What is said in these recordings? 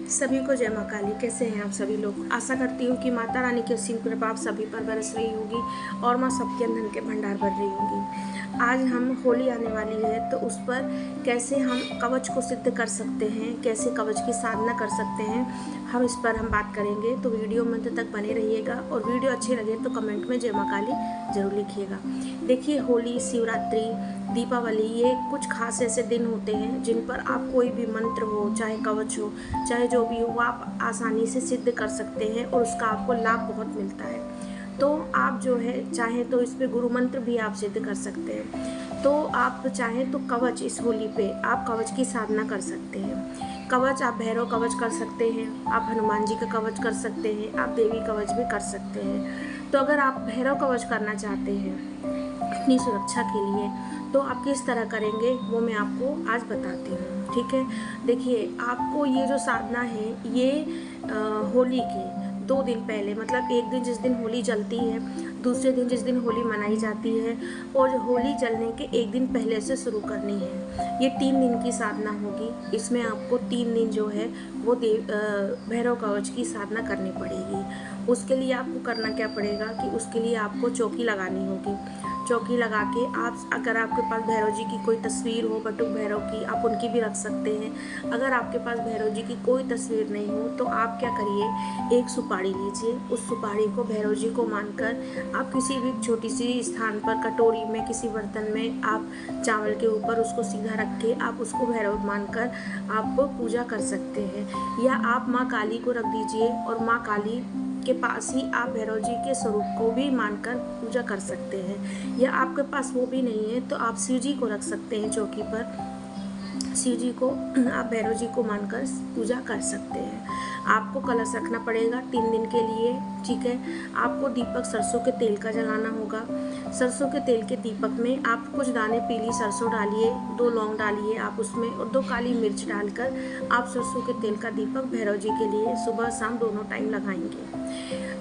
सभी को जय माँ काली। कैसे हैं आप सभी लोग। आशा करती हूँ कि माता रानी की असीम कृपा आप सभी पर बरस रही होगी और माँ सबके अंदर के भंडार भर रही होगी। आज हम होली आने वाली है तो उस पर कैसे हम कवच को सिद्ध कर सकते हैं, कैसे कवच की साधना कर सकते हैं, हम इस पर हम बात करेंगे। तो वीडियो में अंत तक बने रहिएगा और वीडियो अच्छी लगे तो कमेंट में जय माँ काली जरूर लिखिएगा। देखिए, होली, शिवरात्रि, दीपावली, ये कुछ खास ऐसे दिन होते हैं जिन पर आप कोई भी मंत्र हो, चाहे कवच हो, चाहे जो भी हो, वो आप आसानी से सिद्ध कर सकते हैं और उसका आपको लाभ बहुत मिलता है। तो आप जो है चाहें तो इस पे गुरु मंत्र भी आप सिद्ध कर सकते हैं। तो आप चाहें तो कवच, इस होली पे आप कवच की साधना कर सकते हैं। कवच आप भैरव कवच कर सकते हैं, आप हनुमान जी का कवच कर सकते हैं, आप देवी कवच भी कर सकते हैं। तो अगर आप भैरव कवच करना चाहते हैं अपनी सुरक्षा के लिए तो आप किस तरह करेंगे वो मैं आपको आज बताती हूँ। ठीक है, देखिए, आपको ये जो साधना है ये होली के 2 दिन पहले, मतलब एक दिन जिस दिन होली जलती है, दूसरे दिन जिस दिन होली मनाई जाती है और होली जलने के एक दिन पहले से शुरू करनी है। ये 3 दिन की साधना होगी। इसमें आपको 3 दिन जो है वो भैरव कवच की साधना करनी पड़ेगी। उसके लिए आपको करना क्या पड़ेगा कि उसके लिए आपको चौकी लगानी होगी। चौकी लगा के आप, अगर आपके पास भैरव जी की कोई तस्वीर हो, बटुक भैरव की, आप उनकी भी रख सकते हैं। अगर आपके पास भैरव जी की कोई तस्वीर नहीं हो तो आप क्या करिए, एक सुपारी लीजिए। उस सुपारी को भैरव जी को मानकर आप किसी भी छोटी सी स्थान पर, कटोरी में, किसी बर्तन में आप चावल के ऊपर उसको सीधा रख के आप उसको भैरव मानकर आप पूजा कर सकते हैं। या आप माँ काली को रख दीजिए और माँ काली के पास ही आप भैरव जी के स्वरूप को भी मानकर पूजा कर सकते हैं। या आपके पास वो भी नहीं है तो आप शिव जी को रख सकते हैं चौकी पर। शिव जी को आप भैरव जी को मानकर पूजा कर सकते हैं। आपको कलश रखना पड़ेगा 3 दिन के लिए। ठीक है, आपको दीपक सरसों के तेल का जलाना होगा। सरसों के तेल के दीपक में आप कुछ दाने पीली सरसों डालिए, 2 लौंग डालिए आप उसमें और 2 काली मिर्च डालकर आप सरसों के तेल का दीपक भैरव जी के लिए सुबह शाम दोनों टाइम लगाएंगे।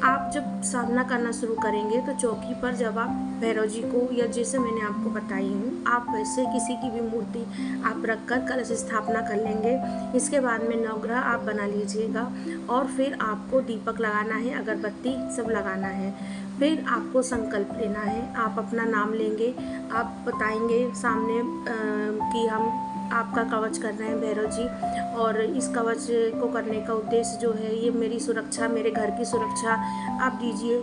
आप जब साधना करना शुरू करेंगे तो चौकी पर जब आप भैरव जी को, या जैसे मैंने आपको बताई हूँ, आप वैसे किसी की भी मूर्ति आप रखकर कलश स्थापना कर लेंगे। इसके बाद में नवग्रह आप बना लीजिएगा और फिर आपको दीपक लगाना है, अगरबत्ती सब लगाना है। फिर आपको संकल्प लेना है, आप अपना नाम लेंगे, आप बताएंगे सामने कि हम आपका कवच कर रहे हैं भैरव जी, और इस कवच को करने का उद्देश्य जो है ये मेरी सुरक्षा, मेरे घर की सुरक्षा आप दीजिए,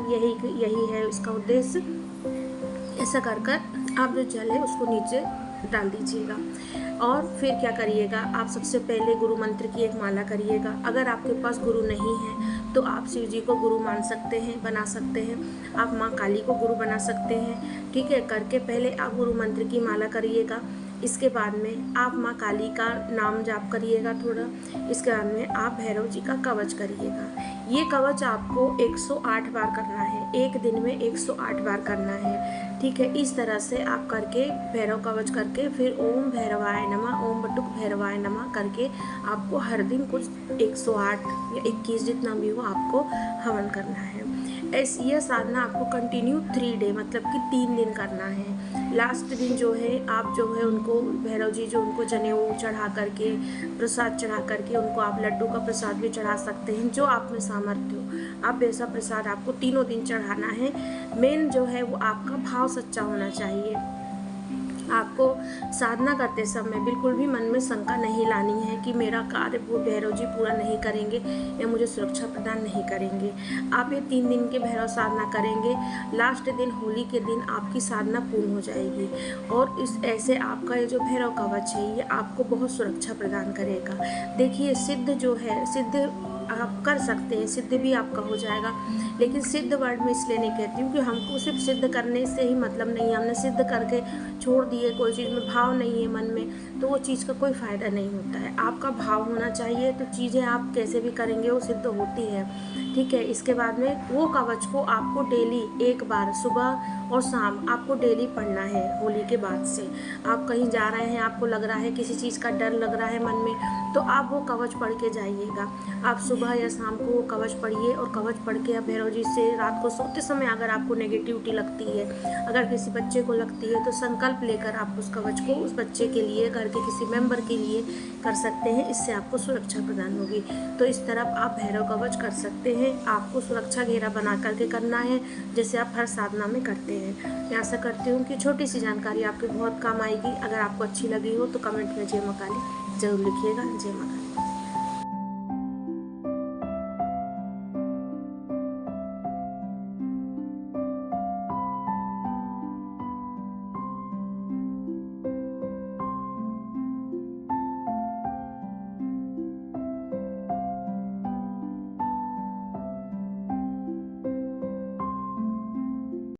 यही है इसका उद्देश्य। ऐसा कर कर आप जो जल है उसको नीचे डाल दीजिएगा। और फिर क्या करिएगा, आप सबसे पहले गुरु मंत्र की एक माला करिएगा। अगर आपके पास गुरु नहीं है तो आप शिव जी को गुरु मान सकते हैं, बना सकते हैं। आप माँ काली को गुरु बना सकते हैं। ठीक है, करके पहले आप गुरु मंत्र की माला करिएगा। इसके बाद में आप माँ काली का नाम जाप करिएगा थोड़ा। इसके बाद में आप भैरव जी का कवच करिएगा। ये कवच आपको 108 बार करना है, एक दिन में 108 बार करना है। ठीक है, इस तरह से आप करके भैरव कवच करके फिर ओम भैरवाय नमः, ओम बटुक भैरवाय नमः करके आपको हर दिन कुछ 108 या 21 जितना भी हो आपको हवन करना है। ऐसी यह साधना आपको कंटिन्यू 3 डे, मतलब कि 3 दिन करना है। लास्ट दिन जो है आप जो है उनको भैरव जी जो उनको जनेऊ चढ़ा करके, प्रसाद चढ़ा करके, उनको आप लड्डू का प्रसाद भी चढ़ा सकते हैं, जो आप में सामर्थ्य हो। आप ऐसा प्रसाद आपको तीनों दिन चढ़ाना है। मेन जो है वो आपका भाव सच्चा होना चाहिए। आपको साधना करते समय बिल्कुल भी मन में शंका नहीं लानी है कि मेरा कार्य वो भैरव जी पूरा नहीं करेंगे या मुझे सुरक्षा प्रदान नहीं करेंगे। आप ये 3 दिन के भैरव साधना करेंगे, लास्ट दिन होली के दिन आपकी साधना पूर्ण हो जाएगी और इस ऐसे आपका ये जो भैरव कवच है ये आपको बहुत सुरक्षा प्रदान करेगा। देखिए, सिद्ध जो है, सिद्ध आप कर सकते हैं, सिद्ध भी आपका हो जाएगा। लेकिन सिद्ध वर्ड में इसलिए नहीं कहती हूँ कि हमको सिर्फ सिद्ध करने से ही मतलब नहीं है। हमने सिद्ध करके छोड़ दिए, कोई चीज़ में भाव नहीं है मन में, तो वो चीज़ का कोई फ़ायदा नहीं होता है। आपका भाव होना चाहिए तो चीज़ें आप कैसे भी करेंगे वो सिद्ध होती है। ठीक है। इसके बाद में वो कवच को आपको डेली एक बार सुबह और शाम आपको डेली पढ़ना है। होली के बाद से आप कहीं जा रहे हैं, आपको लग रहा है किसी चीज़ का डर लग रहा है मन में, तो आप वो कवच पढ़ के जाइएगा। आप सुबह या शाम को वो कवच पढ़िए और कवच पढ़ के आप भैरव जी से रात को सोते समय अगर आपको नेगेटिविटी लगती है, अगर किसी बच्चे को लगती है, तो संकल्प लेकर आप उस कवच को उस बच्चे के लिए, घर के किसी मेंबर के लिए कर सकते हैं। इससे आपको सुरक्षा प्रदान होगी। तो इस तरह आप भैरव कवच कर सकते हैं। आपको सुरक्षा घेरा बना करके करना है, जैसे आप हर साधना में करते हैं। मैं आशा करती हूँ कि छोटी सी जानकारी आपके बहुत काम आएगी। अगर आपको अच्छी लगी हो तो कमेंट में जय मां काली जरूर लिखिएगा। जय मां काली।